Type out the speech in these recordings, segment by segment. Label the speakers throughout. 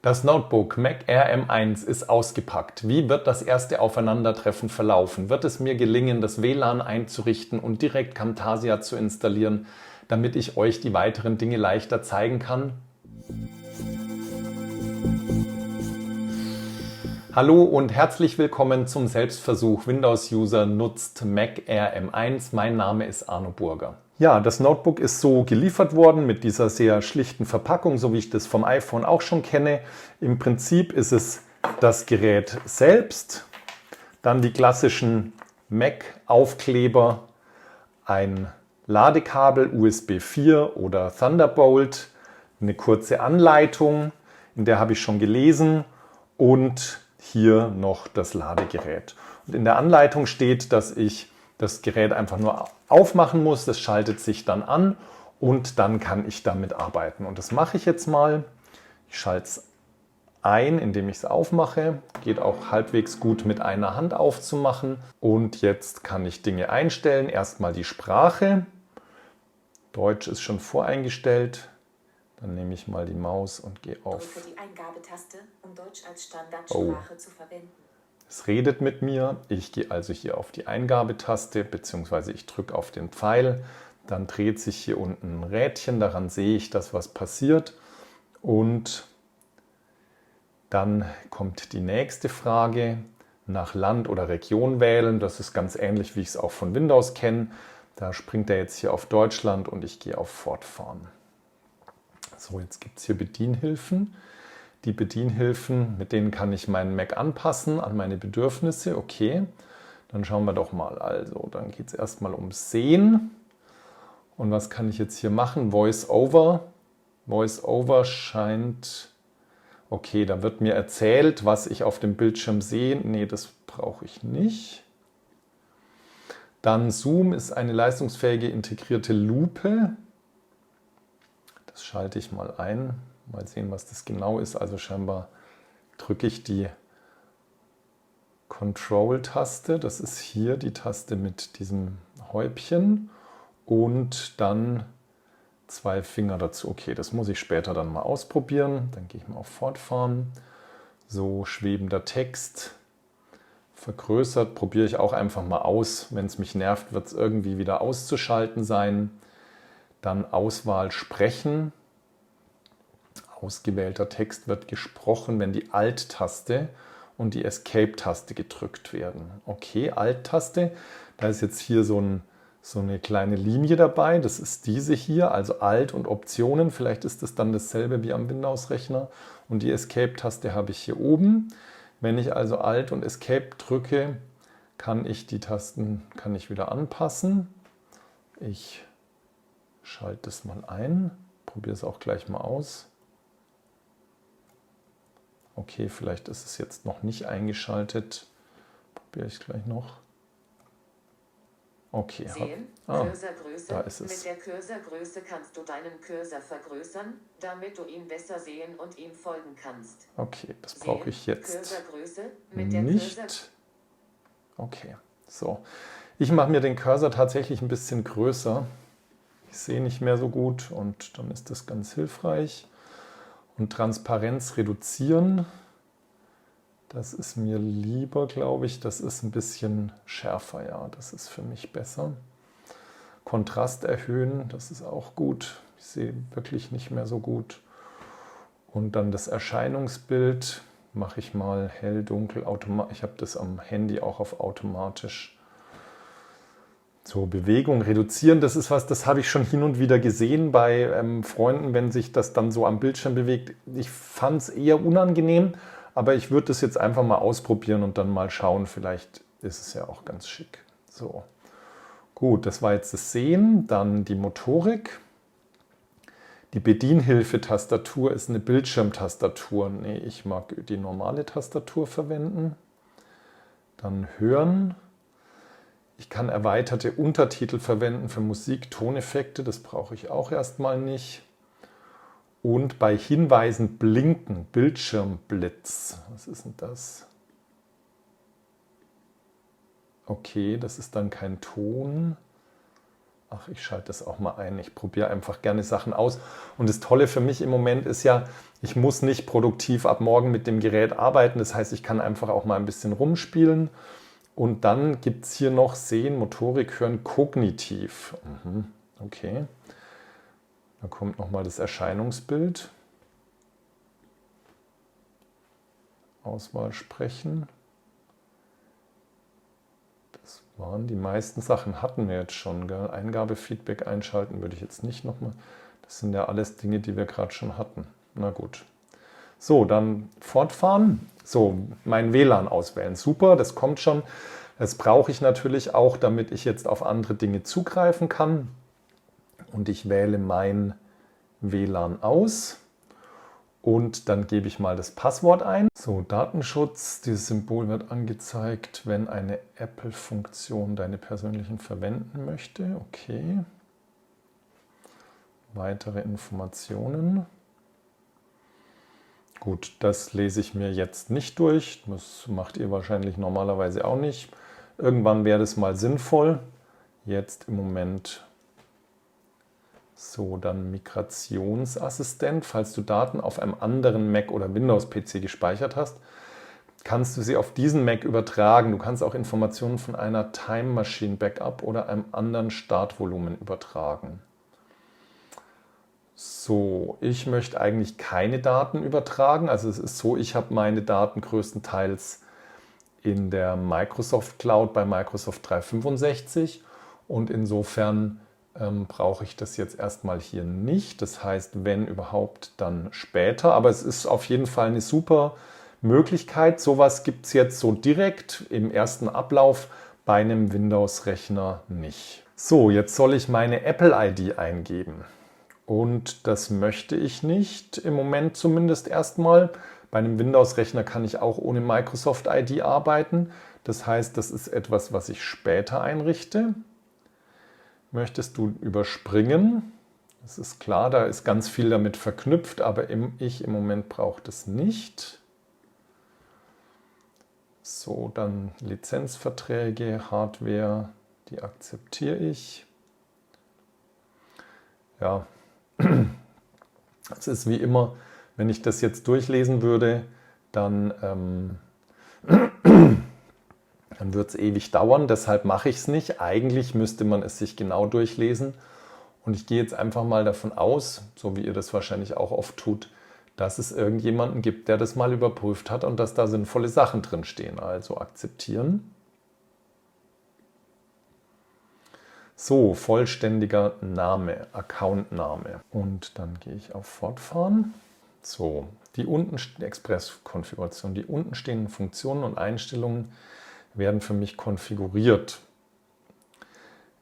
Speaker 1: Das Notebook Mac Air M1 ist ausgepackt. Wie wird das erste Aufeinandertreffen verlaufen? Wird es mir gelingen, das WLAN einzurichten und direkt Camtasia zu installieren, damit ich euch die weiteren Dinge leichter zeigen kann? Hallo und herzlich willkommen zum Selbstversuch Windows-User nutzt Mac Air M1. Mein Name ist Arno Burger. Ja, das Notebook ist so geliefert worden mit dieser sehr schlichten Verpackung, so wie ich das vom iPhone auch schon kenne. Im Prinzip ist es das Gerät selbst, dann die klassischen Mac-Aufkleber, ein Ladekabel USB 4 oder Thunderbolt, eine kurze Anleitung, in der habe ich schon gelesen, und hier noch das Ladegerät. Und in der Anleitung steht, dass ich das Gerät einfach nur aufmachen muss, das schaltet sich dann an und dann kann ich damit arbeiten. Und das mache ich jetzt mal. Ich schalte es ein, indem ich es aufmache. Geht auch halbwegs gut mit einer Hand aufzumachen. Und jetzt kann ich Dinge einstellen. Erstmal die Sprache. Deutsch ist schon voreingestellt. Dann nehme ich mal die Maus und gehe auf.
Speaker 2: Drücke die Eingabetaste, um Deutsch als Standardsprache zu verwenden.
Speaker 1: Es redet mit mir. Ich gehe also hier auf die Eingabetaste bzw. ich drücke auf den Pfeil. Dann dreht sich hier unten ein Rädchen. Daran sehe ich, dass was passiert. Und dann kommt die nächste Frage. Nach Land oder Region wählen. Das ist ganz ähnlich, wie ich es auch von Windows kenne. Da springt er jetzt hier auf Deutschland und ich gehe auf Fortfahren. So, jetzt gibt es hier Bedienhilfen. Die Bedienhilfen, mit denen kann ich meinen Mac anpassen an meine Bedürfnisse. Okay, dann schauen wir doch mal. Also, dann geht es erstmal ums Sehen. Und was kann ich jetzt hier machen? Voice-Over. Voice-Over scheint... Okay, da wird mir erzählt, was ich auf dem Bildschirm sehe. Nee, das brauche ich nicht. Dann Zoom ist eine leistungsfähige integrierte Lupe. Das schalte ich mal ein. Mal sehen, was das genau ist. Also scheinbar drücke ich die Control-Taste. Das ist hier die Taste mit diesem Häubchen. Und dann 2 Finger dazu. Okay, das muss ich später dann mal ausprobieren. Dann gehe ich mal auf Fortfahren. So, schwebender Text. Vergrößert probiere ich auch einfach mal aus. Wenn es mich nervt, wird es irgendwie wieder auszuschalten sein. Dann Auswahl sprechen. Ausgewählter Text wird gesprochen, wenn die Alt-Taste und die Escape-Taste gedrückt werden. Okay, Alt-Taste. Da ist jetzt hier so eine kleine Linie dabei. Das ist diese hier, also Alt und Optionen. Vielleicht ist das dann dasselbe wie am Windows-Rechner. Und die Escape-Taste habe ich hier oben. Wenn ich also Alt und Escape drücke, kann ich die Tasten wieder anpassen. Ich schalte das mal ein, probiere es auch gleich mal aus. Okay, vielleicht ist es jetzt noch nicht eingeschaltet. Probiere ich gleich noch. Okay,
Speaker 2: Sehen, Cursorgröße.
Speaker 1: da ist es.
Speaker 2: Mit der Cursorgröße kannst du deinen Cursor vergrößern, damit du ihn besser sehen und ihm folgen kannst.
Speaker 1: Okay, das brauche ich jetzt
Speaker 2: Cursorgröße. Mit der
Speaker 1: nicht. Okay, so. Ich mache mir den Cursor tatsächlich ein bisschen größer. Ich sehe nicht mehr so gut und dann ist das ganz hilfreich. Und Transparenz reduzieren, das ist mir lieber, glaube ich. Das ist ein bisschen schärfer, ja, das ist für mich besser. Kontrast erhöhen, das ist auch gut. Ich sehe wirklich nicht mehr so gut. Und dann das Erscheinungsbild mache ich mal hell, dunkel, automatisch. Ich habe das am Handy auch auf automatisch. So, Bewegung reduzieren, das ist was, das habe ich schon hin und wieder gesehen bei Freunden, wenn sich das dann so am Bildschirm bewegt. Ich fand es eher unangenehm, aber ich würde das jetzt einfach mal ausprobieren und dann mal schauen, vielleicht ist es ja auch ganz schick. So, gut, das war jetzt das Sehen, dann die Motorik. Die Bedienhilfe-Tastatur ist eine Bildschirmtastatur. Nee, ich mag die normale Tastatur verwenden. Dann Hören. Ich kann erweiterte Untertitel verwenden für Musik, Toneffekte, das brauche ich auch erstmal nicht. Und bei Hinweisen blinken, Bildschirmblitz. Was ist denn das? Okay, das ist dann kein Ton. Ach, ich schalte das auch mal ein. Ich probiere einfach gerne Sachen aus. Und das Tolle für mich im Moment ist ja, ich muss nicht produktiv ab morgen mit dem Gerät arbeiten. Das heißt, ich kann einfach auch mal ein bisschen rumspielen. Und dann gibt es hier noch Sehen, Motorik, Hören, Kognitiv. Okay. Dann kommt nochmal das Erscheinungsbild. Auswahl sprechen. Das waren die meisten Sachen, hatten wir jetzt schon. Gell? Eingabefeedback einschalten würde ich jetzt nicht nochmal. Das sind ja alles Dinge, die wir gerade schon hatten. Na gut. So, dann fortfahren. So, mein WLAN auswählen. Super, das kommt schon. Das brauche ich natürlich auch, damit ich jetzt auf andere Dinge zugreifen kann. Und ich wähle mein WLAN aus. Und dann gebe ich mal das Passwort ein. So, Datenschutz. Dieses Symbol wird angezeigt, wenn eine Apple-Funktion deine persönlichen verwenden möchte. Okay. Weitere Informationen. Gut, das lese ich mir jetzt nicht durch. Das macht ihr wahrscheinlich normalerweise auch nicht. Irgendwann wäre das mal sinnvoll. Jetzt im Moment. So, dann Migrationsassistent. Falls du Daten auf einem anderen Mac oder Windows-PC gespeichert hast, kannst du sie auf diesen Mac übertragen. Du kannst auch Informationen von einer Time Machine Backup oder einem anderen Startvolumen übertragen. So, ich möchte eigentlich keine Daten übertragen. Also es ist so, ich habe meine Daten größtenteils in der Microsoft Cloud bei Microsoft 365 und insofern brauche ich das jetzt erstmal hier nicht. Das heißt, wenn überhaupt, dann später. Aber es ist auf jeden Fall eine super Möglichkeit. Sowas gibt es jetzt so direkt im ersten Ablauf bei einem Windows-Rechner nicht. So, jetzt soll ich meine Apple-ID eingeben. Und das möchte ich nicht, im Moment zumindest erstmal. Bei einem Windows-Rechner kann ich auch ohne Microsoft-ID arbeiten. Das heißt, das ist etwas, was ich später einrichte. Möchtest du überspringen? Das ist klar, da ist ganz viel damit verknüpft, aber ich im Moment brauche das nicht. So, dann Lizenzverträge, Hardware, die akzeptiere ich. Ja, es ist wie immer, wenn ich das jetzt durchlesen würde, dann wird es ewig dauern. Deshalb mache ich es nicht. Eigentlich müsste man es sich genau durchlesen. Und ich gehe jetzt einfach mal davon aus, so wie ihr das wahrscheinlich auch oft tut, dass es irgendjemanden gibt, der das mal überprüft hat und dass da sinnvolle Sachen drin stehen. Also akzeptieren. So, vollständiger Name, Accountname. Und dann gehe ich auf Fortfahren. So, die Express-Konfiguration. Die unten stehenden Funktionen und Einstellungen werden für mich konfiguriert.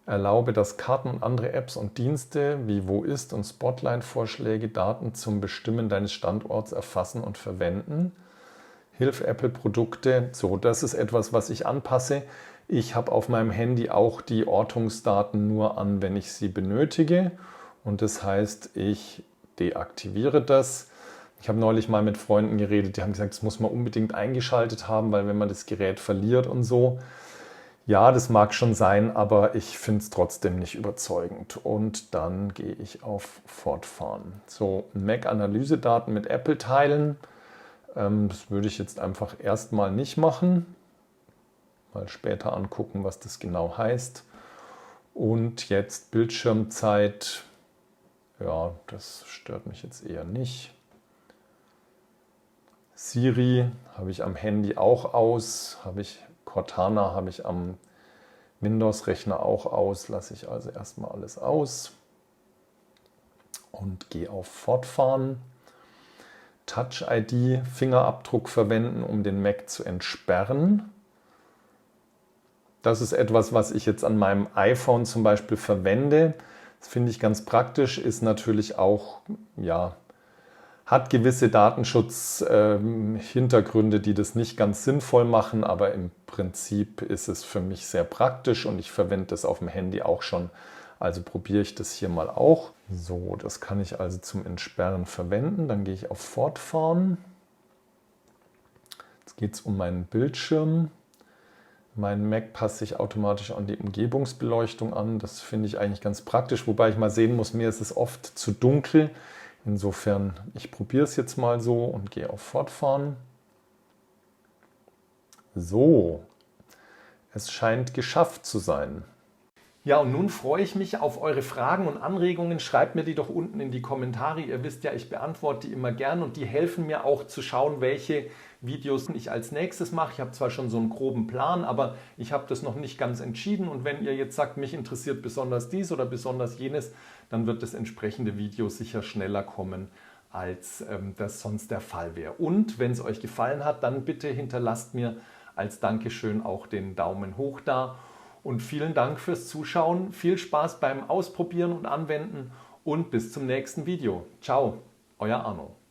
Speaker 1: Erlaube, dass Karten und andere Apps und Dienste wie Wo ist und Spotlight-Vorschläge Daten zum Bestimmen deines Standorts erfassen und verwenden. Hilf Apple-Produkte. So, das ist etwas, was ich anpasse. Ich habe auf meinem Handy auch die Ortungsdaten nur an, wenn ich sie benötige. Und das heißt, ich deaktiviere das. Ich habe neulich mal mit Freunden geredet, die haben gesagt, das muss man unbedingt eingeschaltet haben, weil wenn man das Gerät verliert und so. Ja, das mag schon sein, aber ich finde es trotzdem nicht überzeugend. Und dann gehe ich auf Fortfahren. So, Mac-Analysedaten mit Apple teilen. Das würde ich jetzt einfach erstmal nicht machen. Mal später angucken, was das genau heißt. Und jetzt Bildschirmzeit. Ja, das stört mich jetzt eher nicht. Siri habe ich am Handy auch aus. Cortana habe ich am Windows-Rechner auch aus. Lasse ich also erstmal alles aus. Und gehe auf Fortfahren. Touch-ID, Fingerabdruck verwenden, um den Mac zu entsperren. Das ist etwas, was ich jetzt an meinem iPhone zum Beispiel verwende. Das finde ich ganz praktisch, ist natürlich auch, ja, hat gewisse Datenschutz-Hintergründe, die das nicht ganz sinnvoll machen, aber im Prinzip ist es für mich sehr praktisch und ich verwende das auf dem Handy auch schon. Also probiere ich das hier mal auch. So, das kann ich also zum Entsperren verwenden. Dann gehe ich auf Fortfahren. Jetzt geht es um meinen Bildschirm. Mein Mac passt sich automatisch an die Umgebungsbeleuchtung an. Das finde ich eigentlich ganz praktisch, wobei ich mal sehen muss, mir ist es oft zu dunkel. Insofern, ich probiere es jetzt mal so und gehe auf Fortfahren. So, es scheint geschafft zu sein. Ja, und nun freue ich mich auf eure Fragen und Anregungen. Schreibt mir die doch unten in die Kommentare. Ihr wisst ja, ich beantworte die immer gern und die helfen mir auch zu schauen, welche Videos ich als nächstes mache. Ich habe zwar schon so einen groben Plan, aber ich habe das noch nicht ganz entschieden. Und wenn ihr jetzt sagt, mich interessiert besonders dies oder besonders jenes, dann wird das entsprechende Video sicher schneller kommen, als das sonst der Fall wäre. Und wenn es euch gefallen hat, dann bitte hinterlasst mir als Dankeschön auch den Daumen hoch da. Und vielen Dank fürs Zuschauen, viel Spaß beim Ausprobieren und Anwenden und bis zum nächsten Video. Ciao, euer Arno.